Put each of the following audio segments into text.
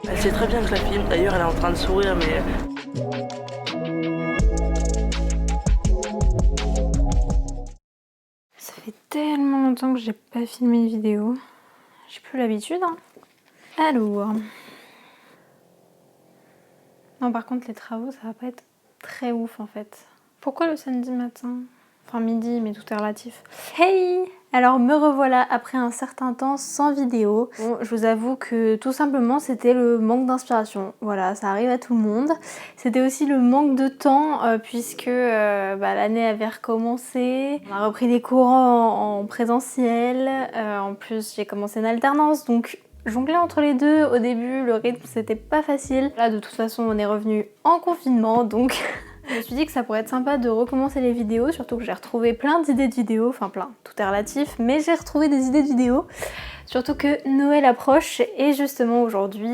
Elle sait très bien que je la filme, d'ailleurs elle est en train de sourire mais... Ça fait tellement longtemps que j'ai pas filmé une vidéo. J'ai plus l'habitude, hein. Alors... Non, par contre, les travaux, ça va pas être très ouf, en fait. Pourquoi le samedi matin? Enfin, midi, mais tout est relatif. Hey! Alors, me revoilà après un certain temps sans vidéo. Bon, je vous avoue que tout simplement, c'était le manque d'inspiration. Voilà, ça arrive à tout le monde. C'était aussi le manque de temps, puisque l'année avait recommencé. On a repris des cours en présentiel. En plus, j'ai commencé une alternance, donc... Jongler entre les deux, au début, le rythme, c'était pas facile. Là, de toute façon, on est revenu en confinement, donc je me suis dit que ça pourrait être sympa de recommencer les vidéos, surtout que j'ai retrouvé plein d'idées de vidéos, enfin plein, tout est relatif, mais j'ai retrouvé des idées de vidéos. Surtout que Noël approche, et justement aujourd'hui,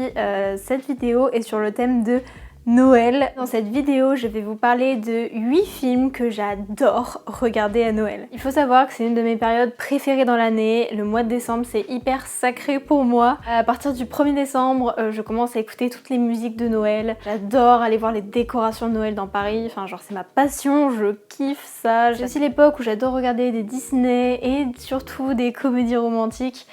cette vidéo est sur le thème de Noël. Dans cette vidéo, je vais vous parler de 8 films que j'adore regarder à Noël. Il faut savoir que c'est une de mes périodes préférées dans l'année. Le mois de décembre, c'est hyper sacré pour moi. À partir du 1er décembre, je commence à écouter toutes les musiques de Noël. J'adore aller voir les décorations de Noël dans Paris. Enfin, genre, c'est ma passion, je kiffe ça. J'ai aussi l'époque où j'adore regarder des Disney et surtout des comédies romantiques.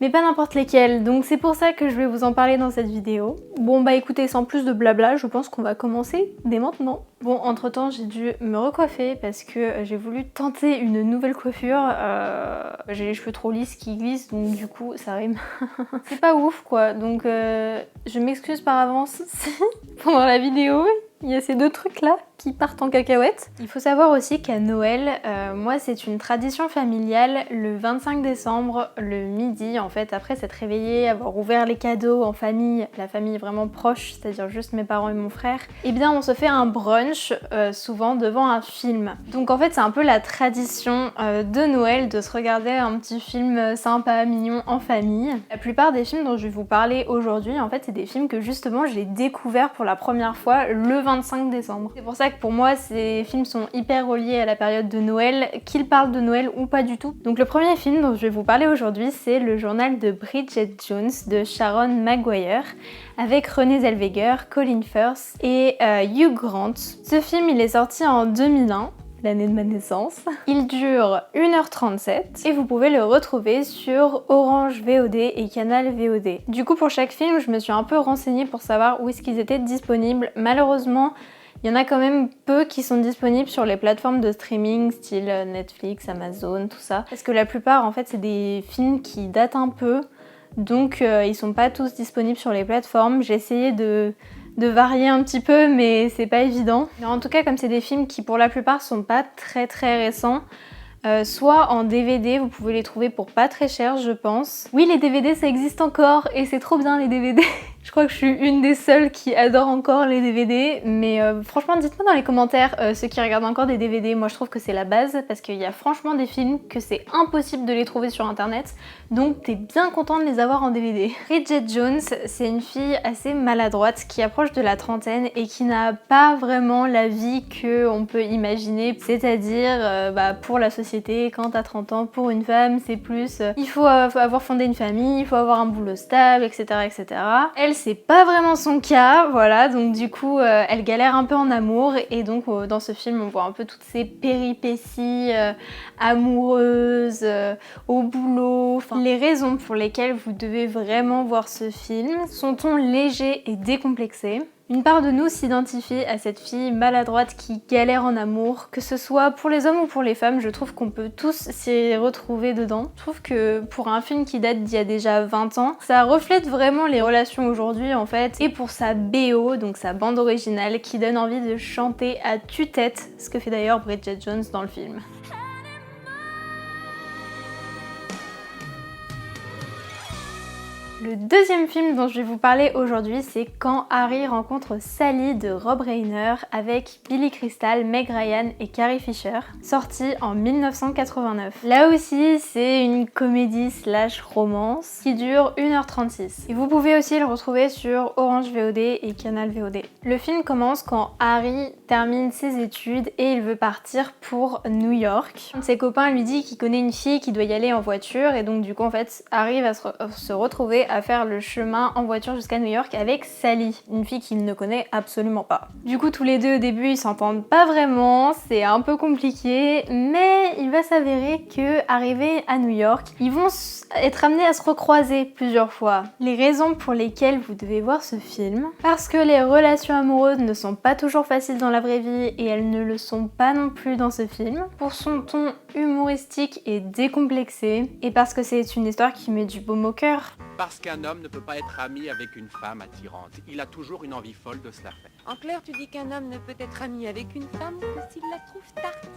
Mais pas n'importe lesquelles, donc c'est pour ça que je vais vous en parler dans cette vidéo. Bon bah écoutez, sans plus de blabla, je pense qu'on va commencer dès maintenant. Bon, entre temps j'ai dû me recoiffer parce que j'ai voulu tenter une nouvelle coiffure. J'ai les cheveux trop lisses qui glissent, donc du coup ça rime. C'est pas ouf quoi, donc je m'excuse par avance si pendant la vidéo il y a ces deux trucs là qui partent en cacahuète. Il faut savoir aussi qu'à Noël, moi c'est une tradition familiale, le 25 décembre, le midi en fait, après s'être réveillé, avoir ouvert les cadeaux en famille, la famille vraiment proche, c'est-à-dire juste mes parents et mon frère, et bien on se fait un brunch, souvent devant un film. Donc en fait c'est un peu la tradition de Noël de se regarder un petit film sympa, mignon en famille. La plupart des films dont je vais vous parler aujourd'hui, en fait c'est des films que justement j'ai découverts pour la première fois le 25 décembre. C'est pour ça que pour moi ces films sont hyper reliés à la période de Noël, qu'ils parlent de Noël ou pas du tout. Donc le premier film dont je vais vous parler aujourd'hui c'est Le journal de Bridget Jones de Sharon Maguire avec Renée Zellweger, Colin Firth et Hugh Grant. Ce film il est sorti en 2001. L'année de ma naissance. Il dure 1h37 et vous pouvez le retrouver sur Orange VOD et Canal VOD. Du coup pour chaque film je me suis un peu renseignée pour savoir où est-ce qu'ils étaient disponibles. Malheureusement il y en a quand même peu qui sont disponibles sur les plateformes de streaming style Netflix, Amazon, tout ça. Parce que la plupart en fait c'est des films qui datent un peu, donc ils sont pas tous disponibles sur les plateformes. J'ai essayé de varier un petit peu mais c'est pas évident. Mais en tout cas comme c'est des films qui pour la plupart sont pas très récents, soit en DVD, vous pouvez les trouver pour pas très cher je pense. Oui les DVD ça existe encore et c'est trop bien les DVD. Je crois que je suis une des seules qui adore encore les DVD, mais franchement dites-moi dans les commentaires ceux qui regardent encore des DVD, moi je trouve que c'est la base parce qu'il y a franchement des films que c'est impossible de les trouver sur internet, donc t'es bien content de les avoir en DVD. Bridget Jones, c'est une fille assez maladroite qui approche de la trentaine et qui n'a pas vraiment la vie qu'on peut imaginer, c'est-à-dire pour la société, quand t'as 30 ans, pour une femme, c'est plus il faut avoir fondé une famille, il faut avoir un boulot stable, etc. etc. Elle, c'est pas vraiment son cas, voilà, donc du coup, elle galère un peu en amour et donc dans ce film, on voit un peu toutes ces péripéties amoureuses, au boulot, enfin, les raisons pour lesquelles vous devez vraiment voir ce film. Son ton léger et décomplexé. Une part de nous s'identifie à cette fille maladroite qui galère en amour, que ce soit pour les hommes ou pour les femmes, je trouve qu'on peut tous s'y retrouver dedans. Je trouve que pour un film qui date d'il y a déjà 20 ans, ça reflète vraiment les relations aujourd'hui en fait, et pour sa BO, donc sa bande originale, qui donne envie de chanter à tue-tête, ce que fait d'ailleurs Bridget Jones dans le film. Le deuxième film dont je vais vous parler aujourd'hui, c'est Quand Harry rencontre Sally de Rob Reiner avec Billy Crystal, Meg Ryan et Carrie Fisher, sorti en 1989. Là aussi, c'est une comédie slash romance qui dure 1h36. Et vous pouvez aussi le retrouver sur Orange VOD et Canal VOD. Le film commence quand Harry termine ses études et il veut partir pour New York. Un de ses copains lui dit qu'il connaît une fille qui doit y aller en voiture et donc du coup en fait Harry va se retrouver à faire le chemin en voiture jusqu'à New York avec Sally, une fille qu'il ne connaît absolument pas. Du coup tous les deux au début ils s'entendent pas vraiment, c'est un peu compliqué, mais il va s'avérer que arrivés à New York, ils vont être amenés à se recroiser plusieurs fois. Les raisons pour lesquelles vous devez voir ce film, parce que les relations amoureuses ne sont pas toujours faciles dans la vraie vie et elles ne le sont pas non plus dans ce film, pour son ton humoristique et décomplexé, et parce que c'est une histoire qui met du baume au cœur. Parce qu'un homme ne peut pas être ami avec une femme attirante. Il a toujours une envie folle de se la faire. En clair, tu dis qu'un homme ne peut être ami avec une femme que s'il la trouve tarte.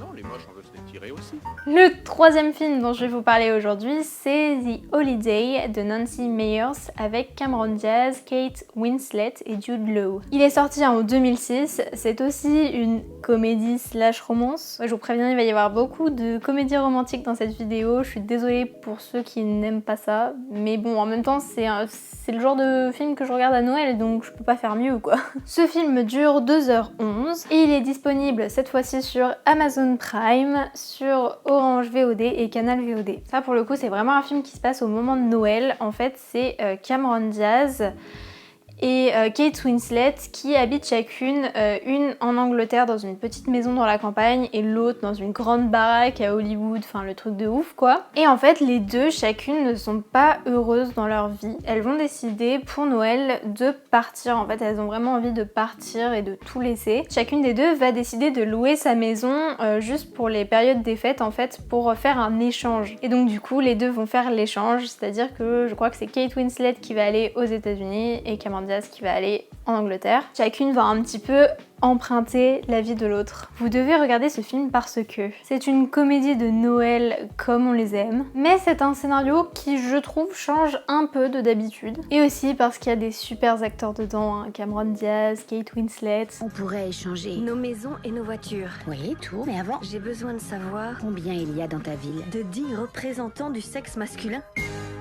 Non, les moches, on veut se les tirer aussi. Le troisième film dont je vais vous parler aujourd'hui, c'est The Holiday de Nancy Meyers avec Cameron Diaz, Kate Winslet et Jude Law. Il est sorti en 2006, c'est aussi une comédie slash romance. Je vous préviens, il va y avoir beaucoup de comédies romantiques dans cette vidéo, je suis désolée pour ceux qui n'aiment pas ça, mais bon, en même temps, c'est le genre de film que je regarde à Noël, donc je peux pas faire mieux quoi. Ce film dure 2h11 et il est disponible cette fois-ci sur Amazon Prime, sur Orange VOD et Canal VOD. Ça pour le coup c'est vraiment un film qui se passe au moment de Noël. En fait c'est Cameron Diaz et Kate Winslet qui habitent chacune, une en Angleterre dans une petite maison dans la campagne et l'autre dans une grande baraque à Hollywood, enfin le truc de ouf quoi. Et en fait les deux chacune ne sont pas heureuses dans leur vie. Elles vont décider pour Noël de partir, en fait elles ont vraiment envie de partir et de tout laisser. Chacune des deux va décider de louer sa maison juste pour les périodes des fêtes en fait pour faire un échange. Et donc du coup les deux vont faire l'échange, c'est-à-dire que je crois que c'est Kate Winslet qui va aller aux États-Unis et Cameron Diaz qui va aller en Angleterre. Chacune va un petit peu emprunter la vie de l'autre. Vous devez regarder ce film parce que c'est une comédie de Noël comme on les aime, mais c'est un scénario qui je trouve change un peu de d'habitude. Et aussi parce qu'il y a des super acteurs dedans, hein. Cameron Diaz, Kate Winslet. On pourrait échanger Nos maisons et nos voitures. Oui, tout, mais avant, J'ai besoin de savoir combien il y a dans ta ville? de 10 représentants du sexe masculin.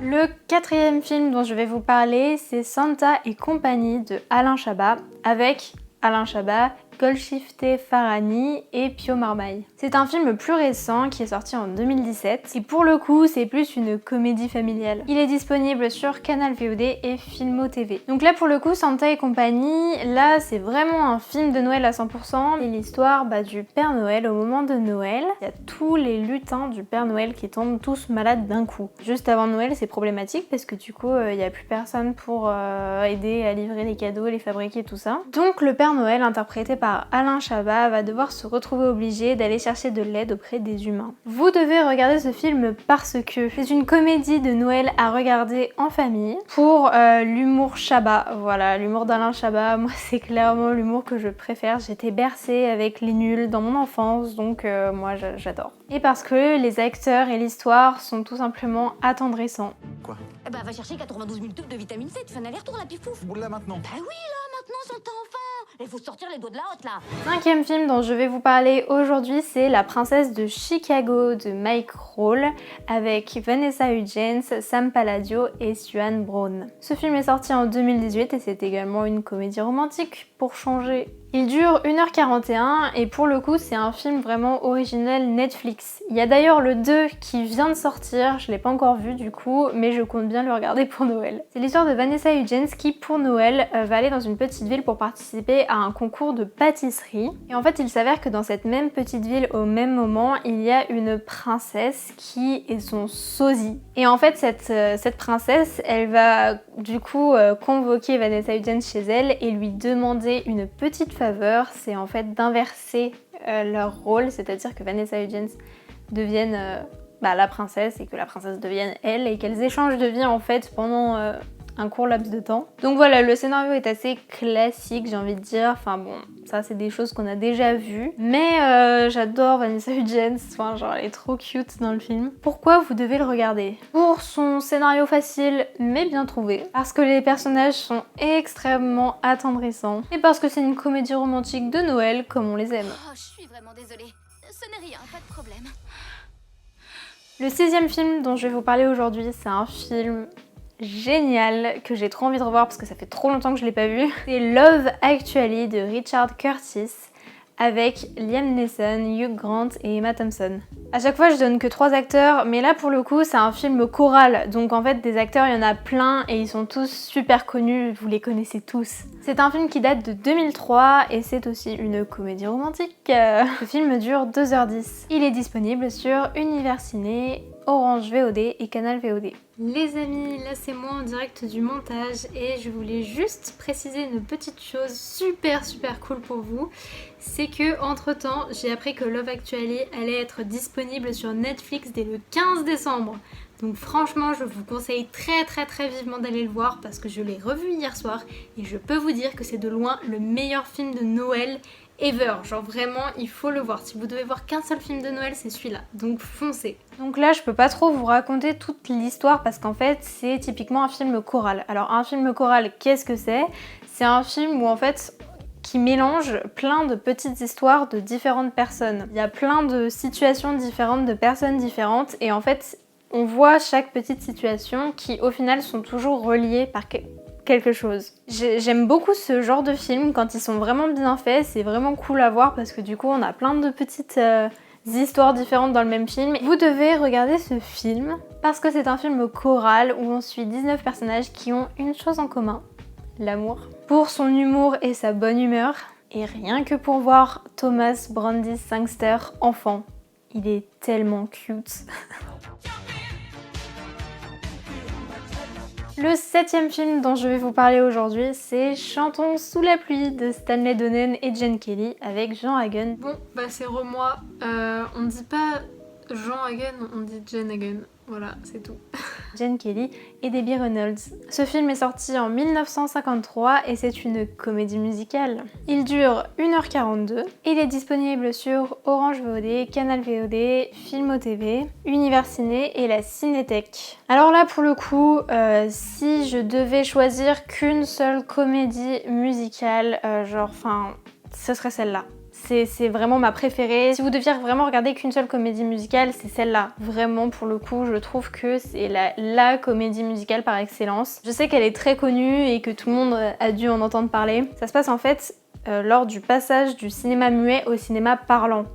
Le quatrième film dont je vais vous parler, c'est Santa et compagnie de Alain Chabat avec Alain Chabat, Golshifteh Farahani et Pio Marmaille. C'est un film plus récent qui est sorti en 2017 et pour le coup c'est plus une comédie familiale. Il est disponible sur Canal VOD et Filmo TV. Donc là pour le coup Santa et compagnie, là c'est vraiment un film de Noël à 100%. C'est l'histoire du Père Noël au moment de Noël. Il y a tous les lutins du Père Noël qui tombent tous malades d'un coup. Juste avant Noël c'est problématique parce que du coup il n'y a plus personne pour aider à livrer les cadeaux, les fabriquer, tout ça. Donc le Père Noël interprété par Alain Chabat va devoir se retrouver obligé d'aller chercher de l'aide auprès des humains. Vous devez regarder ce film parce que c'est une comédie de Noël à regarder en famille pour l'humour Chabat. Voilà, l'humour d'Alain Chabat, moi c'est clairement l'humour que je préfère. J'étais bercée avec les nuls dans mon enfance, donc moi j'adore. Et parce que les acteurs et l'histoire sont tout simplement attendrissants. Quoi? Eh ben, va chercher 92 000 tubes de vitamine C, tu fais un aller-retour là, pifouf. Boule là maintenant. Bah oui, là, maintenant, son temps enfant. Il faut sortir les doigts de la hotte, là. Cinquième film dont je vais vous parler aujourd'hui, c'est La princesse de Chicago de Mike Roll avec Vanessa Hudgens, Sam Palladio et Swan Brown. Ce film est sorti en 2018 et c'est également une comédie romantique pour changer. Il dure 1h41 et pour le coup c'est un film vraiment original Netflix. Il y a d'ailleurs le 2 qui vient de sortir, je l'ai pas encore vu du coup, mais je compte bien le regarder pour Noël. C'est l'histoire de Vanessa Hudgens qui pour Noël va aller dans une petite ville pour participer à un concours de pâtisserie. Et en fait il s'avère que dans cette même petite ville au même moment il y a une princesse qui est son sosie. Et en fait cette princesse elle va du coup convoquer Vanessa Hudgens chez elle et lui demander une petite faveur, c'est en fait d'inverser leur rôle, c'est-à-dire que Vanessa Hudgens devienne la princesse et que la princesse devienne elle et qu'elles échangent de vie en fait pendant un court laps de temps. Donc voilà, le scénario est assez classique, j'ai envie de dire. Enfin bon, ça c'est des choses qu'on a déjà vues. Mais j'adore Vanessa Hudgens, enfin genre elle est trop cute dans le film. Pourquoi vous devez le regarder? Pour son scénario facile mais bien trouvé, parce que les personnages sont extrêmement attendrissants et parce que c'est une comédie romantique de Noël comme on les aime. Oh, je suis vraiment désolée. Ce n'est rien, pas de problème. Le 6e film dont je vais vous parler aujourd'hui, c'est un film génial que j'ai trop envie de revoir parce que ça fait trop longtemps que je l'ai pas vu. C'est Love Actually de Richard Curtis avec Liam Neeson, Hugh Grant et Emma Thompson. À chaque fois je donne que 3 acteurs, mais là pour le coup c'est un film choral, donc en fait des acteurs il y en a plein et ils sont tous super connus, vous les connaissez tous. C'est un film qui date de 2003 et c'est aussi une comédie romantique. Le film dure 2h10. Il est disponible sur Univers Ciné, Orange VOD et Canal VOD. Les amis, là c'est moi en direct du montage et je voulais juste préciser une petite chose super cool pour vous. C'est que entre temps j'ai appris que Love Actually allait être disponible sur Netflix dès le 15 décembre. Donc franchement je vous conseille très vivement d'aller le voir parce que je l'ai revu hier soir et je peux vous dire que c'est de loin le meilleur film de Noël ever. Genre vraiment il faut le voir. Si vous devez voir qu'un seul film de Noël c'est celui-là. Donc foncez. Donc là je peux pas trop vous raconter toute l'histoire parce qu'en fait c'est typiquement un film choral. Alors un film choral qu'est-ce que c'est? C'est un film où en fait qui mélange plein de petites histoires de différentes personnes. Il y a plein de situations différentes, de personnes différentes et en fait on voit chaque petite situation qui au final sont toujours reliées par quelque chose. J'aime beaucoup ce genre de film quand ils sont vraiment bien faits, c'est vraiment cool à voir parce que du coup on a plein de petites histoires différentes dans le même film. Vous devez regarder ce film parce que c'est un film choral où on suit 19 personnages qui ont une chose en commun, l'amour. Pour son humour et sa bonne humeur, et rien que pour voir Thomas Brody Sangster enfant, il est tellement cute. Le 7e film dont je vais vous parler aujourd'hui, c'est Chantons sous la pluie de Stanley Donen et Jen Kelly avec Jean Hagen. Bon, bah c'est moi. On dit pas Jean Hagen, on dit Jen Hagen. Voilà, c'est tout. Jen Kelly et Debbie Reynolds. Ce film est sorti en 1953 et c'est une comédie musicale. Il dure 1h42. Il est disponible sur Orange VOD, Canal VOD, Filmo TV, Univers Ciné et la Cinétech. Alors là pour le coup, si je devais choisir qu'une seule comédie musicale, ce serait celle-là. C'est vraiment ma préférée. Si vous deviez vraiment regarder qu'une seule comédie musicale, c'est celle-là. Vraiment, pour le coup, je trouve que c'est la comédie musicale par excellence. Je sais qu'elle est très connue et que tout le monde a dû en entendre parler. Ça se passe en fait lors du passage du cinéma muet au cinéma parlant.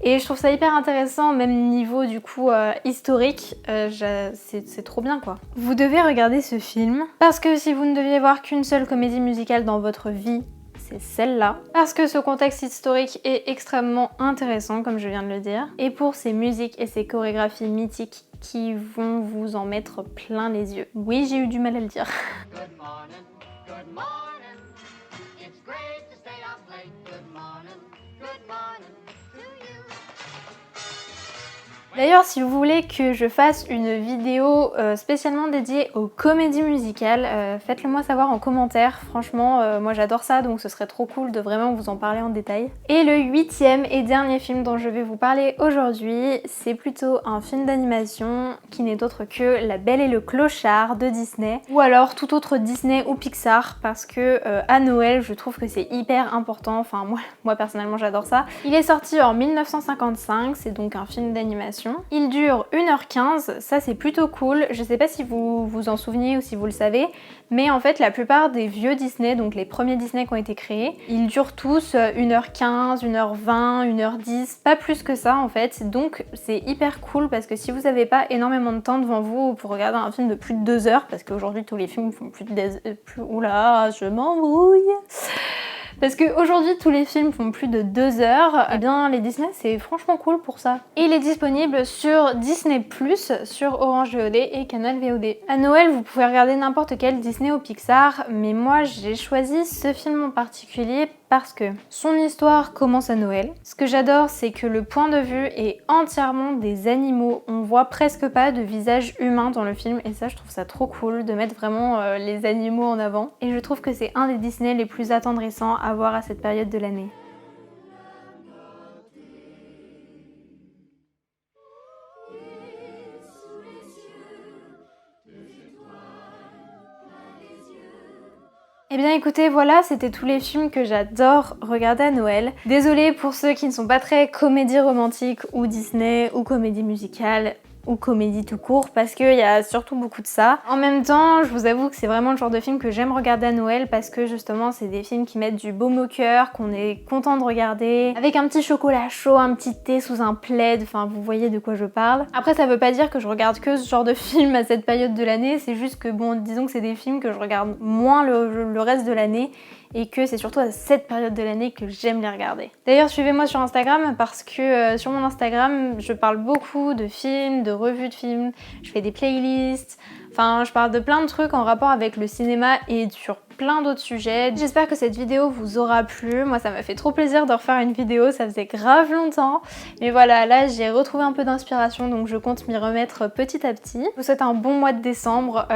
Et je trouve ça hyper intéressant, même niveau du coup historique, c'est trop bien quoi. Vous devez regarder ce film parce que si vous ne deviez voir qu'une seule comédie musicale dans votre vie, c'est celle-là. Parce que ce contexte historique est extrêmement intéressant, comme je viens de le dire. Et pour ses musiques et ses chorégraphies mythiques qui vont vous en mettre plein les yeux. Oui, j'ai eu du mal à le dire. Good morning, good morning. It's great to stay up late. Good morning to you. D'ailleurs, si vous voulez que je fasse une vidéo spécialement dédiée aux comédies musicales, faites-le moi savoir en commentaire. Franchement, moi j'adore ça, donc ce serait trop cool de vraiment vous en parler en détail. Et le 8e et dernier film dont je vais vous parler aujourd'hui, c'est plutôt un film d'animation qui n'est autre que La Belle et le Clochard de Disney, ou alors tout autre Disney ou Pixar, parce que à Noël, je trouve que c'est hyper important. Enfin, moi personnellement, j'adore ça. Il est sorti en 1955, c'est donc un film d'animation. Il dure 1h15, ça c'est plutôt cool. Je sais pas si vous vous en souveniez ou si vous le savez, mais en fait la plupart des vieux Disney, donc les premiers Disney qui ont été créés, ils durent tous 1h15, 1h20, 1h10, pas plus que ça en fait. Donc c'est hyper cool parce que si vous n'avez pas énormément de temps devant vous pour regarder un film de plus de 2 heures, parce qu'aujourd'hui tous les films font plus de... Oula, je m'embrouille. Parce qu'aujourd'hui tous les films font plus de 2 heures, et bien les Disney c'est franchement cool pour ça. Et il est disponible sur Disney+, sur Orange VOD et Canal VOD. À Noël vous pouvez regarder n'importe quel Disney ou Pixar, mais moi j'ai choisi ce film en particulier parce que son histoire commence à Noël. Ce que j'adore, c'est que le point de vue est entièrement des animaux. On voit presque pas de visage humain dans le film et ça, je trouve ça trop cool de mettre vraiment les animaux en avant. Et je trouve que c'est un des Disney les plus attendrissants à voir à cette période de l'année. Eh bien écoutez, voilà, c'était tous les films que j'adore regarder à Noël. Désolée pour ceux qui ne sont pas très comédie romantique ou Disney ou comédie musicale ou comédie tout court parce qu'il y a surtout beaucoup de ça. En même temps, je vous avoue que c'est vraiment le genre de film que j'aime regarder à Noël parce que justement c'est des films qui mettent du baume au cœur, qu'on est content de regarder, avec un petit chocolat chaud, un petit thé sous un plaid, enfin vous voyez de quoi je parle. Après ça veut pas dire que je regarde que ce genre de film à cette période de l'année, c'est juste que bon, disons que c'est des films que je regarde moins le reste de l'année et que c'est surtout à cette période de l'année que j'aime les regarder. D'ailleurs, suivez-moi sur Instagram parce que sur mon Instagram, je parle beaucoup de films, de revues de films, je fais des playlists, enfin je parle de plein de trucs en rapport avec le cinéma et sur plein d'autres sujets. J'espère que cette vidéo vous aura plu. Moi ça m'a fait trop plaisir de refaire une vidéo, ça faisait grave longtemps. Mais voilà, là j'ai retrouvé un peu d'inspiration donc je compte m'y remettre petit à petit. Je vous souhaite un bon mois de décembre.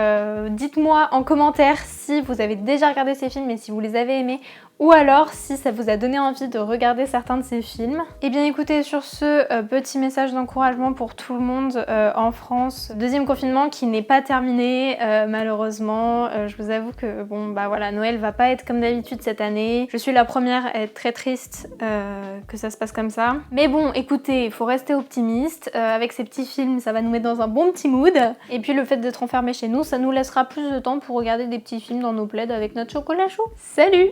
Dites-moi en commentaire si vous avez déjà regardé ces films et si vous les avez aimés ou alors si ça vous a donné envie de regarder certains de ces films. Et bien écoutez, sur ce petit message d'encouragement pour tout le monde en France, deuxième confinement qui n'est pas terminé malheureusement. Je vous avoue que bon bah voilà, Noël va pas être comme d'habitude cette année. Je suis la première à être très triste que ça se passe comme ça. Mais bon écoutez, il faut rester optimiste. Avec ces petits films, ça va nous mettre dans un bon petit mood. Et puis le fait d'être enfermé chez nous, ça nous laissera plus de temps pour regarder des petits films dans nos plaids avec notre chocolat chaud. Salut!